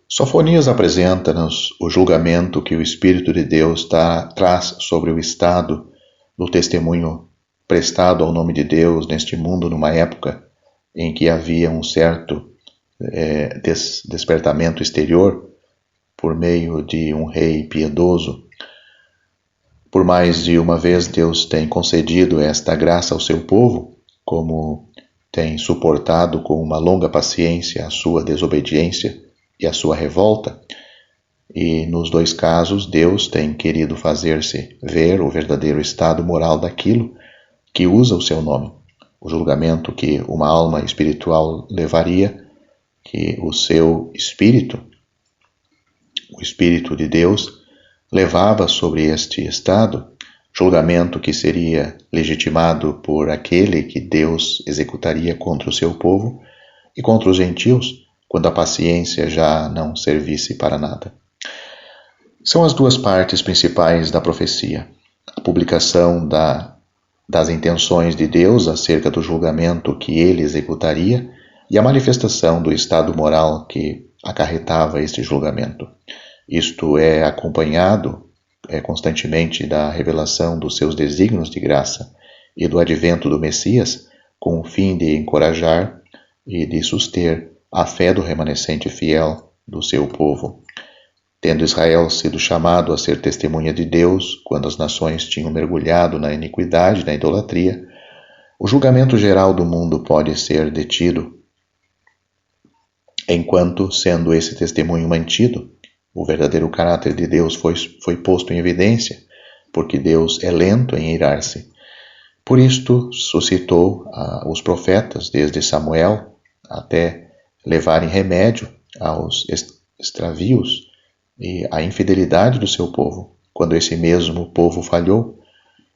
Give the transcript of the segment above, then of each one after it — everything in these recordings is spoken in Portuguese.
Sofonias apresenta-nos o julgamento que o Espírito de Deus traz sobre o estado do testemunho prestado ao nome de Deus neste mundo numa época em que havia um certo despertamento exterior por meio de um rei piedoso. Por mais de uma vez Deus tem concedido esta graça ao seu povo, como tem suportado com uma longa paciência a sua desobediência e a sua revolta, e nos dois casos Deus tem querido fazer-se ver o verdadeiro estado moral daquilo que usa o seu nome, o julgamento que uma alma espiritual levaria, que o seu espírito, o Espírito de Deus, levava sobre este estado, julgamento que seria legitimado por aquele que Deus executaria contra o seu povo e contra os gentios, quando a paciência já não servisse para nada. São as duas partes principais da profecia: a publicação das intenções de Deus acerca do julgamento que ele executaria e a manifestação do estado moral que acarretava este julgamento. Isto é acompanhado constantemente da revelação dos seus desígnios de graça e do advento do Messias, com o fim de encorajar e de suster a fé do remanescente fiel do seu povo. Tendo Israel sido chamado a ser testemunha de Deus quando as nações tinham mergulhado na iniquidade, na idolatria, o julgamento geral do mundo pode ser detido, enquanto, sendo esse testemunho mantido, o verdadeiro caráter de Deus foi posto em evidência, porque Deus é lento em irar-se. Por isto, suscitou os profetas, desde Samuel, até levarem remédio aos extravios e à infidelidade do seu povo, quando esse mesmo povo falhou.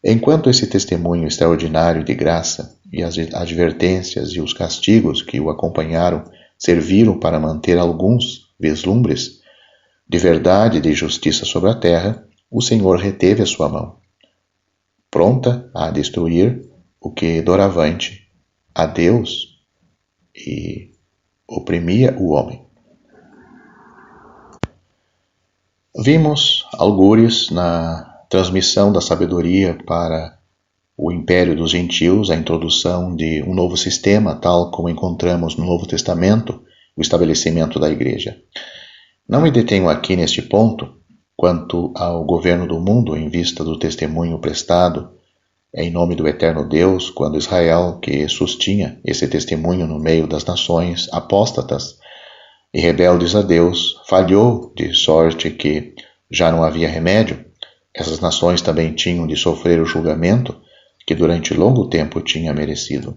Enquanto esse testemunho extraordinário de graça e as advertências e os castigos que o acompanharam serviram para manter alguns vislumbres de verdade e de justiça sobre a terra, o Senhor reteve a sua mão, pronta a destruir o que doravante a Deus e oprimia o homem. Vimos algures na transmissão da sabedoria para o império dos gentios, a introdução de um novo sistema, tal como encontramos no Novo Testamento, o estabelecimento da igreja. Não me detenho aqui neste ponto quanto ao governo do mundo em vista do testemunho prestado em nome do eterno Deus, quando Israel, que sustinha esse testemunho no meio das nações apóstatas e rebeldes a Deus, falhou de sorte que já não havia remédio. Essas nações também tinham de sofrer o julgamento que durante longo tempo tinha merecido.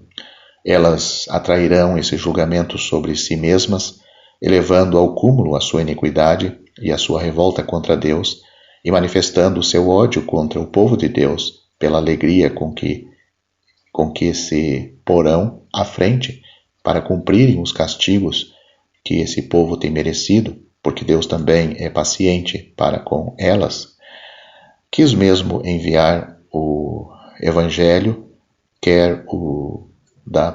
Elas atrairão esse julgamento sobre si mesmas, elevando ao cúmulo a sua iniquidade e a sua revolta contra Deus, e manifestando o seu ódio contra o povo de Deus pela alegria com que se porão à frente para cumprirem os castigos que esse povo tem merecido, porque Deus também é paciente para com elas. Quis mesmo enviar o Evangelho, quer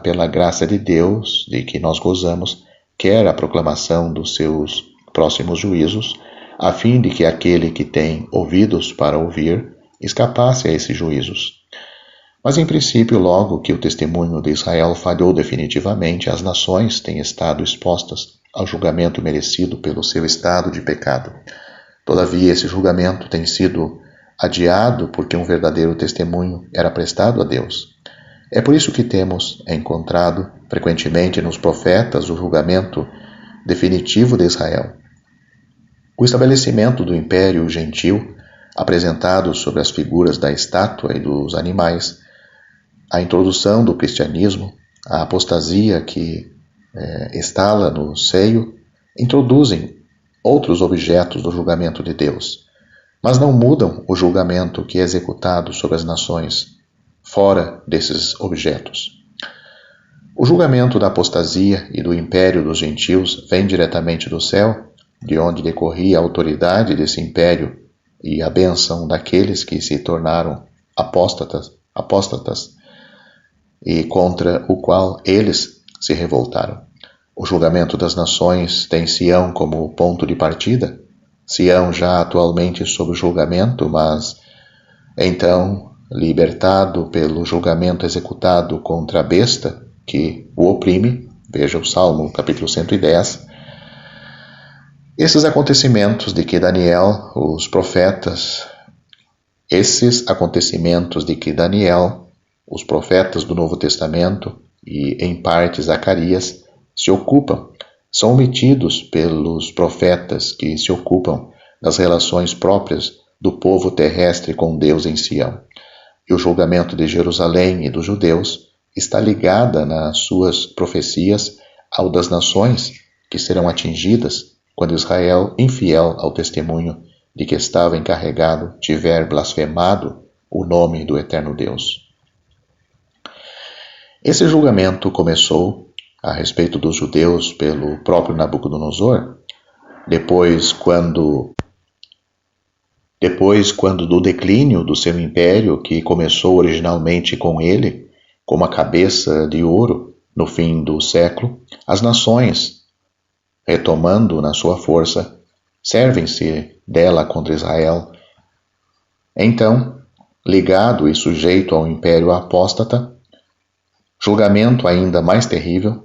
pela graça de Deus, de que nós gozamos, quer a proclamação dos seus próximos juízos, a fim de que aquele que tem ouvidos para ouvir escapasse a esses juízos. Mas, em princípio, logo que o testemunho de Israel falhou definitivamente, as nações têm estado expostas ao julgamento merecido pelo seu estado de pecado. Todavia, esse julgamento tem sido adiado porque um verdadeiro testemunho era prestado a Deus. É por isso que temos encontrado frequentemente nos profetas o julgamento definitivo de Israel. O estabelecimento do império gentil, apresentado sobre as figuras da estátua e dos animais, a introdução do cristianismo, a apostasia que estala no seio, introduzem outros objetos do julgamento de Deus, mas não mudam o julgamento que é executado sobre as nações fora desses objetos. O julgamento da apostasia e do império dos gentios vem diretamente do céu, de onde decorria a autoridade desse império e a bênção daqueles que se tornaram apóstatas e contra o qual eles se revoltaram. O julgamento das nações tem Sião como ponto de partida, Sião já atualmente sob julgamento, mas então libertado pelo julgamento executado contra a besta que o oprime, veja o Salmo capítulo 110. Esses acontecimentos de que Daniel, os profetas do Novo Testamento e em parte Zacarias se ocupam, são omitidos pelos profetas que se ocupam das relações próprias do povo terrestre com Deus em Sião. E o julgamento de Jerusalém e dos judeus está ligada nas suas profecias ao das nações que serão atingidas quando Israel, infiel ao testemunho de que estava encarregado, tiver blasfemado o nome do eterno Deus. Esse julgamento começou a respeito dos judeus pelo próprio Nabucodonosor, depois quando do declínio do seu império, que começou originalmente com ele, como a cabeça de ouro no fim do século, as nações, retomando na sua força, servem-se dela contra Israel. Então, ligado e sujeito ao império apóstata, julgamento ainda mais terrível,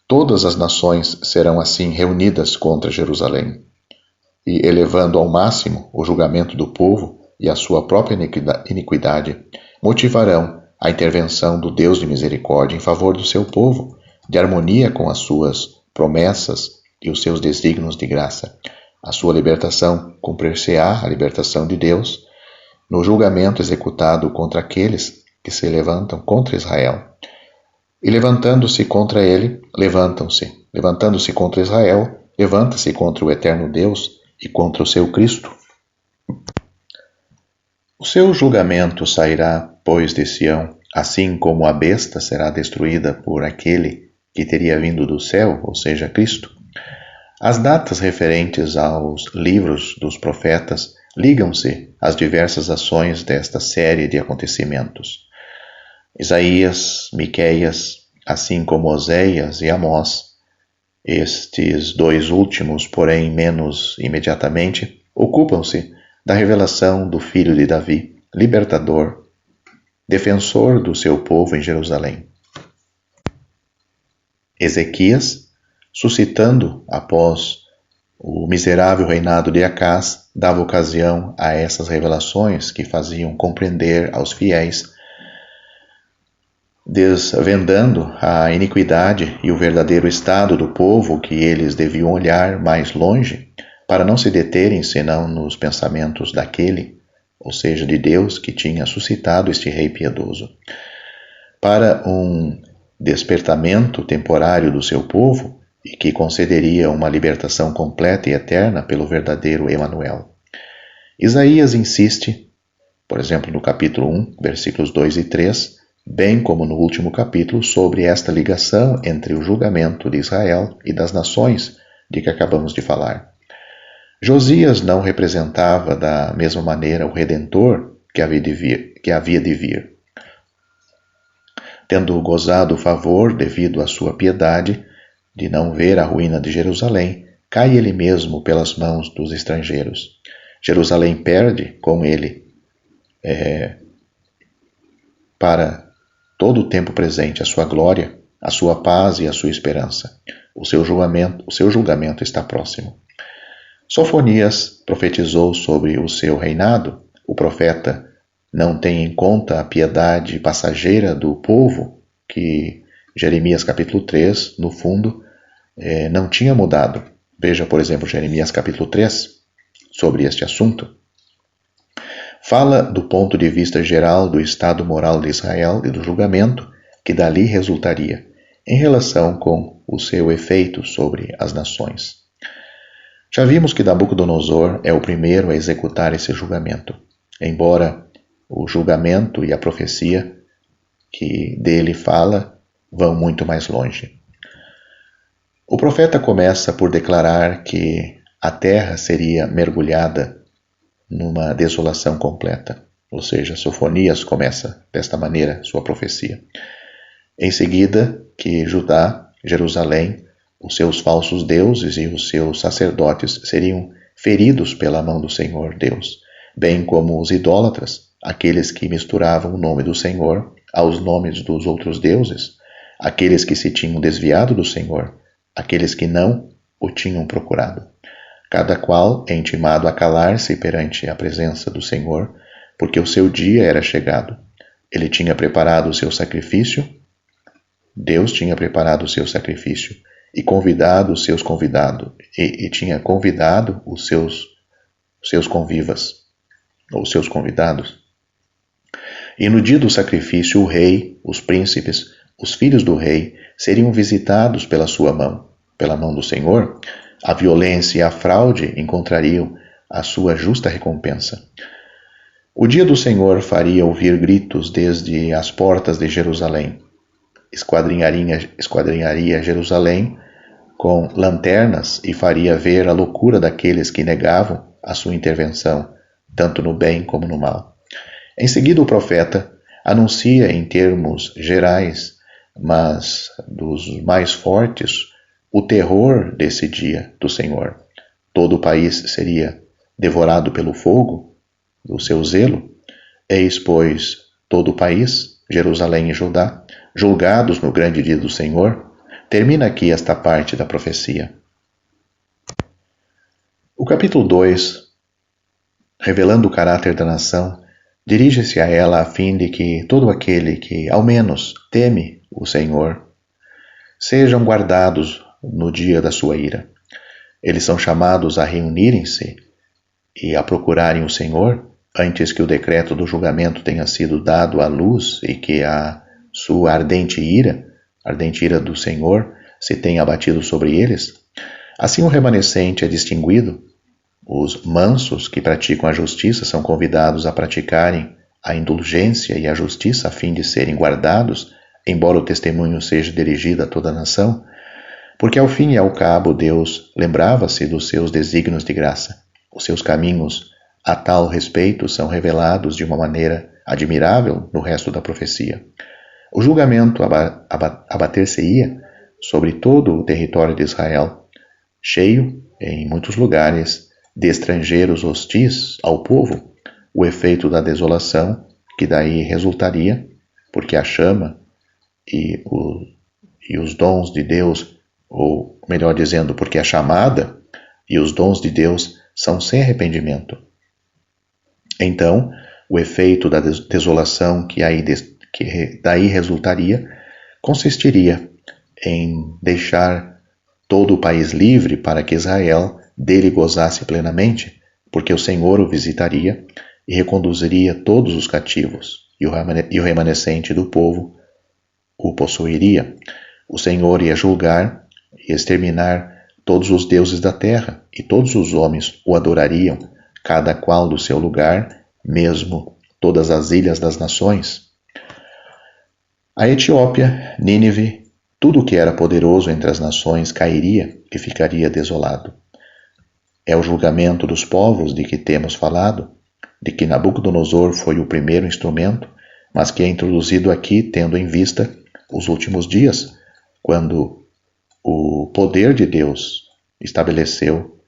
todas as nações serão assim reunidas contra Jerusalém, e elevando ao máximo o julgamento do povo e a sua própria iniquidade, motivarão a intervenção do Deus de misericórdia em favor do seu povo, de harmonia com as suas promessas e os seus desígnios de graça. A sua libertação cumprir-se-á, a libertação de Deus, no julgamento executado contra aqueles que se levantam contra Israel. E levantando-se contra ele, levantando-se contra Israel, levanta-se contra o eterno Deus e contra o seu Cristo. O seu julgamento sairá, pois, de Sião, assim como a besta será destruída por aquele que teria vindo do céu, ou seja, Cristo. As datas referentes aos livros dos profetas ligam-se às diversas ações desta série de acontecimentos. Isaías, Miqueias, assim como Oséias e Amós, estes dois últimos, porém menos imediatamente, ocupam-se da revelação do Filho de Davi, libertador, defensor do seu povo em Jerusalém. Ezequias, suscitando após o miserável reinado de Acás, dava ocasião a essas revelações que faziam compreender aos fiéis, desvendando a iniquidade e o verdadeiro estado do povo, que eles deviam olhar mais longe, para não se deterem senão nos pensamentos daquele, ou seja, de Deus, que tinha suscitado este rei piedoso. Para um despertamento temporário do seu povo, e que concederia uma libertação completa e eterna pelo verdadeiro Emanuel. Isaías insiste, por exemplo, no capítulo 1, versículos 2 e 3, bem como no último capítulo, sobre esta ligação entre o julgamento de Israel e das nações de que acabamos de falar. Josias não representava da mesma maneira o Redentor que havia de vir. Tendo gozado o favor devido à sua piedade de não ver a ruína de Jerusalém, cai ele mesmo pelas mãos dos estrangeiros. Jerusalém perde com ele para todo o tempo presente a sua glória, a sua paz e a sua esperança. O seu julgamento está próximo. Sofonias profetizou sobre o seu reinado. O profeta não tem em conta a piedade passageira do povo, que Jeremias capítulo 3, no fundo, não tinha mudado. Veja, por exemplo, Jeremias capítulo 3, sobre este assunto. Fala do ponto de vista geral do estado moral de Israel e do julgamento que dali resultaria, em relação com o seu efeito sobre as nações. Já vimos que Nabucodonosor é o primeiro a executar esse julgamento, embora o julgamento e a profecia que dele fala vão muito mais longe. O profeta começa por declarar que a terra seria mergulhada numa desolação completa, ou seja, Sofonias começa desta maneira sua profecia. Em seguida, que Judá, Jerusalém, Os seus falsos deuses e os seus sacerdotes seriam feridos pela mão do Senhor Deus, bem como os idólatras, aqueles que misturavam o nome do Senhor aos nomes dos outros deuses, aqueles que se tinham desviado do Senhor, aqueles que não o tinham procurado. Cada qual é intimado a calar-se perante a presença do Senhor, porque o seu dia era chegado. Ele tinha preparado o seu sacrifício, Deus tinha preparado o seu sacrifício e convidado os seus convidados, e tinha convidado os seus convivas, ou seus convidados. E no dia do sacrifício, o rei, os príncipes, os filhos do rei seriam visitados pela sua mão, pela mão do Senhor. A violência e a fraude encontrariam a sua justa recompensa. O dia do Senhor faria ouvir gritos desde as portas de Jerusalém. Esquadrinharia Jerusalém com lanternas e faria ver a loucura daqueles que negavam a sua intervenção, tanto no bem como no mal. Em seguida, o profeta anuncia em termos gerais, mas dos mais fortes, o terror desse dia do Senhor. Todo o país seria devorado pelo fogo do seu zelo. Eis, pois, todo o país, Jerusalém e Judá, julgados no grande dia do Senhor. Termina aqui esta parte da profecia. O capítulo 2, revelando o caráter da nação, dirige-se a ela a fim de que todo aquele que, ao menos, teme o Senhor, sejam guardados no dia da sua ira. Eles são chamados a reunirem-se e a procurarem o Senhor antes que o decreto do julgamento tenha sido dado à luz e que a sua ardente ira do Senhor, se tenha abatido sobre eles. Assim o remanescente é distinguido. Os mansos que praticam a justiça são convidados a praticarem a indulgência e a justiça a fim de serem guardados, embora o testemunho seja dirigido a toda a nação, porque ao fim e ao cabo Deus lembrava-se dos seus desígnios de graça. Os seus caminhos a tal respeito são revelados de uma maneira admirável no resto da profecia. O julgamento abater-se-ia sobre todo o território de Israel, cheio, em muitos lugares, de estrangeiros hostis ao povo, o efeito da desolação que daí resultaria, porque a chama e os dons de Deus, ou melhor dizendo, porque a chamada e os dons de Deus são sem arrependimento. Então, o efeito da desolação que daí resultaria consistiria em deixar todo o país livre para que Israel dele gozasse plenamente, porque o Senhor o visitaria e reconduziria todos os cativos, e o remanescente do povo o possuiria. O Senhor ia julgar e exterminar todos os deuses da terra, e todos os homens o adorariam, cada qual do seu lugar, mesmo todas as ilhas das nações. A Etiópia, Nínive, tudo o que era poderoso entre as nações cairia e ficaria desolado. É o julgamento dos povos de que temos falado, de que Nabucodonosor foi o primeiro instrumento, mas que é introduzido aqui tendo em vista os últimos dias, quando o poder de Deus estabeleceu,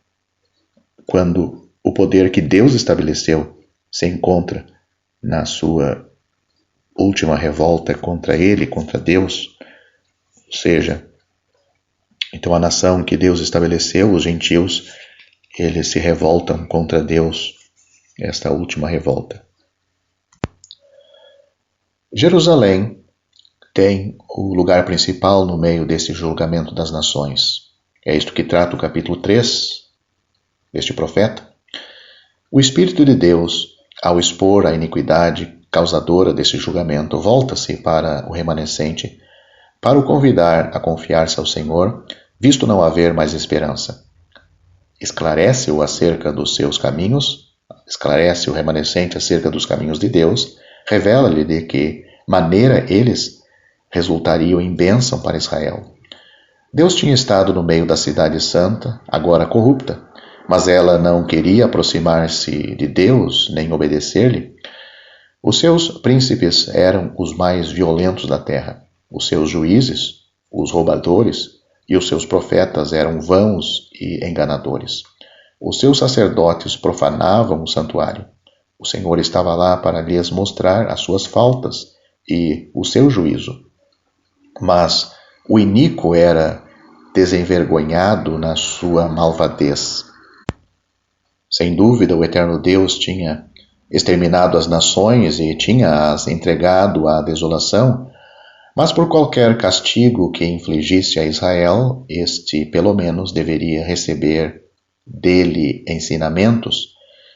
quando o poder que Deus estabeleceu se encontra na sua última revolta contra ele, contra Deus, ou seja, então a nação que Deus estabeleceu, os gentios, eles se revoltam contra Deus, esta última revolta. Jerusalém tem o lugar principal no meio desse julgamento das nações. É isto que trata o capítulo 3 deste profeta. O Espírito de Deus, ao expor a iniquidade causadora desse julgamento, volta-se para o remanescente, para o convidar a confiar-se ao Senhor, visto não haver mais esperança. Esclarece-o acerca dos seus caminhos, esclarece o remanescente acerca dos caminhos de Deus, revela-lhe de que maneira eles resultariam em bênção para Israel. Deus tinha estado no meio da cidade santa, agora corrupta, mas ela não queria aproximar-se de Deus nem obedecer-lhe. Os seus príncipes eram os mais violentos da terra, os seus juízes, os roubadores, e os seus profetas eram vãos e enganadores. Os seus sacerdotes profanavam o santuário. O Senhor estava lá para lhes mostrar as suas faltas e o seu juízo. Mas o iníquo era desenvergonhado na sua malvadez. Sem dúvida, o eterno Deus tinha exterminado as nações e tinha-as entregado à desolação, mas por qualquer castigo que infligisse a Israel, este pelo menos deveria receber dele ensinamentos.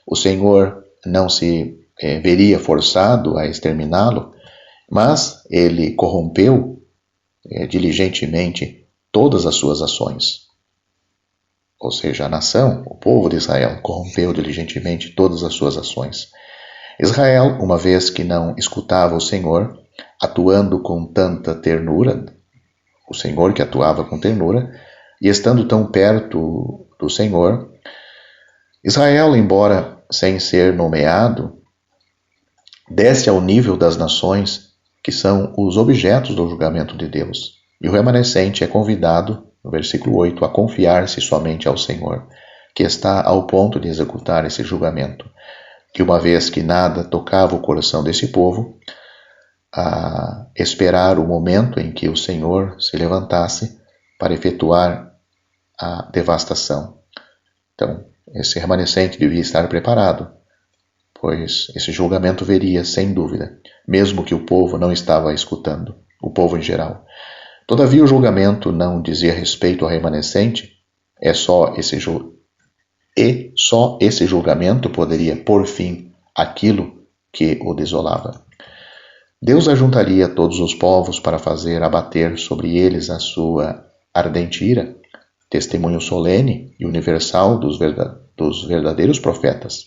O Senhor não se veria forçado a exterminá-lo, mas ele corrompeu diligentemente todas as suas ações. Ou seja, a nação, o povo de Israel, corrompeu diligentemente todas as suas ações. Israel, uma vez que não escutava o Senhor, atuando com tanta ternura, o Senhor que atuava com ternura, e estando tão perto do Senhor, Israel, embora sem ser nomeado, desce ao nível das nações que são os objetos do julgamento de Deus. E o remanescente é convidado, no versículo 8, a confiar-se somente ao Senhor, que está ao ponto de executar esse julgamento. Que uma vez que nada tocava o coração desse povo, a esperar o momento em que o Senhor se levantasse para efetuar a devastação. Então, esse remanescente devia estar preparado, pois esse julgamento viria sem dúvida, mesmo que o povo não estava escutando, o povo em geral. Todavia, o julgamento não dizia respeito ao remanescente, só esse julgamento poderia pôr fim àquilo que o desolava. Deus ajuntaria todos os povos para fazer abater sobre eles a sua ardente ira, testemunho solene e universal dos verdadeiros profetas.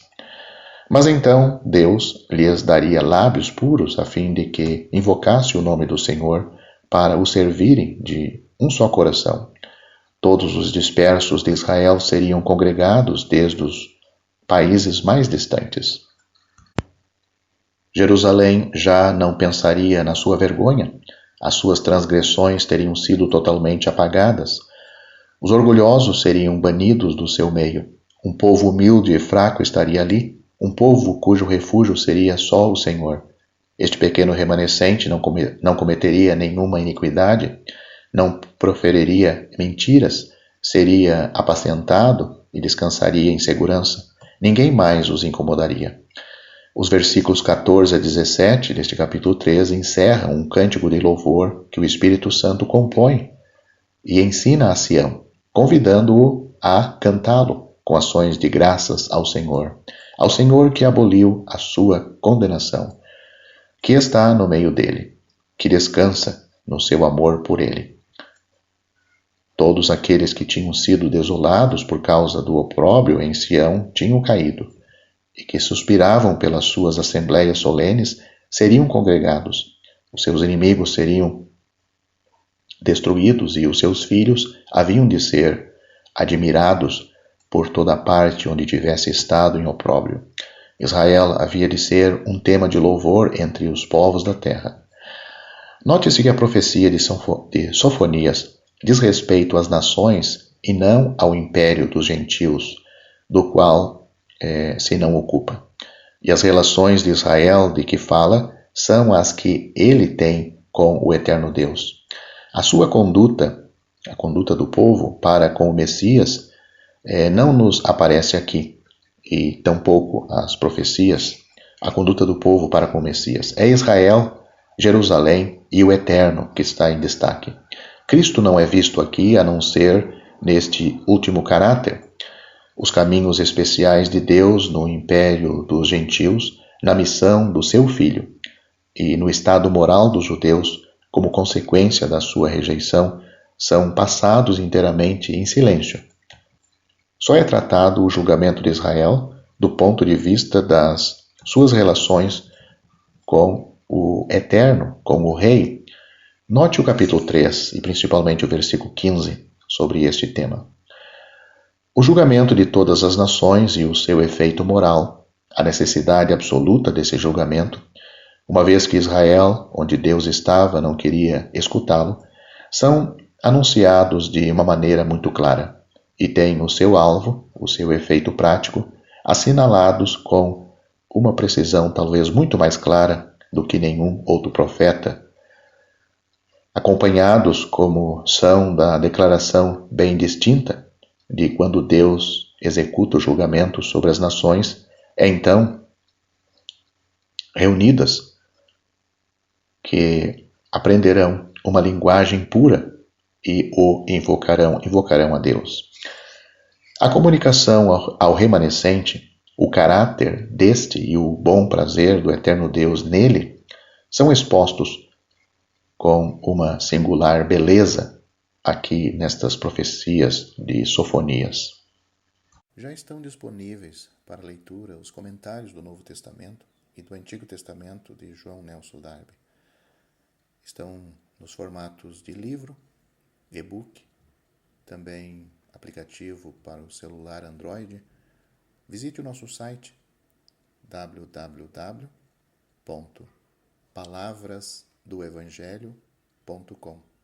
Mas então Deus lhes daria lábios puros a fim de que invocasse o nome do Senhor para o servirem de um só coração. Todos os dispersos de Israel seriam congregados desde os países mais distantes. Jerusalém já não pensaria na sua vergonha, as suas transgressões teriam sido totalmente apagadas. Os orgulhosos seriam banidos do seu meio. Um povo humilde e fraco estaria ali, um povo cujo refúgio seria só o Senhor. Este pequeno remanescente não cometeria nenhuma iniquidade, não proferiria mentiras, seria apacentado e descansaria em segurança. Ninguém mais os incomodaria. Os versículos 14 a 17 deste capítulo 13 encerram um cântico de louvor que o Espírito Santo compõe e ensina a Sião, convidando-o a cantá-lo com ações de graças ao Senhor que aboliu a sua condenação, que está no meio dele, que descansa no seu amor por ele. Todos aqueles que tinham sido desolados por causa do opróbrio em Sião tinham caído, e que suspiravam pelas suas assembleias solenes seriam congregados. Os seus inimigos seriam destruídos e os seus filhos haviam de ser admirados por toda a parte onde tivesse estado em opróbrio. Israel havia de ser um tema de louvor entre os povos da terra. Note-se que a profecia de Sofonias diz respeito às nações e não ao império dos gentios, do qual se não ocupa. E as relações de Israel de que fala são as que ele tem com o eterno Deus. A sua conduta, a conduta do povo para com o Messias, não nos aparece aqui, e tampouco as profecias, a conduta do povo para com o Messias. É Israel, Jerusalém e o Eterno que está em destaque. Cristo não é visto aqui a não ser neste último caráter. Os caminhos especiais de Deus no império dos gentios, na missão do seu Filho, e no estado moral dos judeus, como consequência da sua rejeição, são passados inteiramente em silêncio. Só é tratado o julgamento de Israel do ponto de vista das suas relações com o Eterno, com o Rei. Note o capítulo 3 e principalmente o versículo 15 sobre este tema. O julgamento de todas as nações e o seu efeito moral, a necessidade absoluta desse julgamento, uma vez que Israel, onde Deus estava, não queria escutá-lo, são anunciados de uma maneira muito clara e têm o seu alvo, o seu efeito prático, assinalados com uma precisão talvez muito mais clara do que nenhum outro profeta, acompanhados como são da declaração bem distinta de quando Deus executa o julgamento sobre as nações, então reunidas que aprenderão uma linguagem pura e o invocarão a Deus. A comunicação ao remanescente, o caráter deste e o bom prazer do eterno Deus nele são expostos com uma singular beleza aqui nestas profecias de Sofonias. Já estão disponíveis para leitura os comentários do Novo Testamento e do Antigo Testamento de João Nelson Darby. Estão nos formatos de livro, e-book, também aplicativo para o celular Android. Visite o nosso site www.palavrasdoevangelho.com.